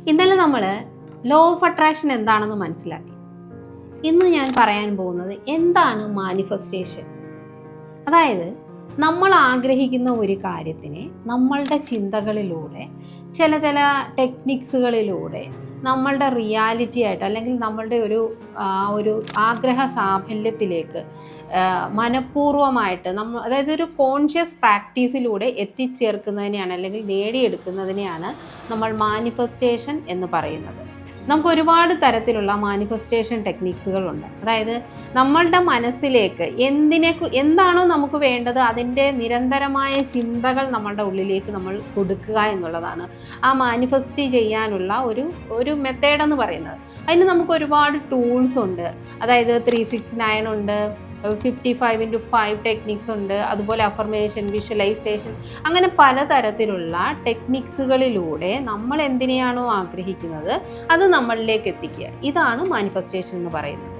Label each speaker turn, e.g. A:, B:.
A: ഇന്നലെ നമ്മൾ law of attraction എന്താണെന്ന് മനസ്സിലാക്കി. ഇന്ന് ഞാൻ പറയാൻ പോകുന്നത് എന്താണ് മാനിഫെസ്റ്റേഷൻ. അതായത് നമ്മൾ ആഗ്രഹിക്കുന്ന ഒരു കാര്യത്തിനെ നമ്മളുടെ ചിന്തകളിലൂടെ ചില ടെക്നിക്സുകളിലൂടെ നമ്മളുടെ റിയാലിറ്റി ആയിട്ട് അല്ലെങ്കിൽ നമ്മളുടെ ഒരു ആഗ്രഹ സാഫല്യത്തിലേക്ക് മനഃപൂർവ്വമായിട്ട് അതായത് ഒരു കോൺഷ്യസ് പ്രാക്ടീസിലൂടെ എത്തിച്ചേർക്കുന്നതിനെയാണ് അല്ലെങ്കിൽ നേടിയെടുക്കുന്നതിനെയാണ് നമ്മൾ മാനിഫെസ്റ്റേഷൻ എന്ന് പറയുന്നത്. നമുക്ക് ഒരുപാട് തരത്തിലുള്ള മാനിഫെസ്റ്റേഷൻ ടെക്നിക്സുകളുണ്ട്. അതായത് നമ്മളുടെ മനസ്സിലേക്ക് എന്താണോ നമുക്ക് വേണ്ടത് അതിൻ്റെ നിരന്തരമായ ചിന്തകൾ നമ്മളുടെ ഉള്ളിലേക്ക് നമ്മൾ കൊടുക്കുക എന്നുള്ളതാണ് ആ മാനിഫെസ്റ്റ് ചെയ്യാനുള്ള ഒരു മെത്തേഡ് എന്ന് പറയുന്നത്. അതിന് നമുക്ക് ഒരുപാട് ടൂൾസ് ഉണ്ട്. അതായത് 369 ഉണ്ട്, 55x5 ടെക്നിക്സ് ഉണ്ട്, അതുപോലെ അഫർമേഷൻ, വിഷ്വലൈസേഷൻ, അങ്ങനെ പലതരത്തിലുള്ള ടെക്നിക്സുകളിലൂടെ നമ്മൾ എന്തിനെയാണോ ആഗ്രഹിക്കുന്നത് അത് നമ്മളിലേക്ക് എത്തിക്കുക. ഇതാണ് മാനിഫെസ്റ്റേഷൻ എന്ന് പറയുന്നത്.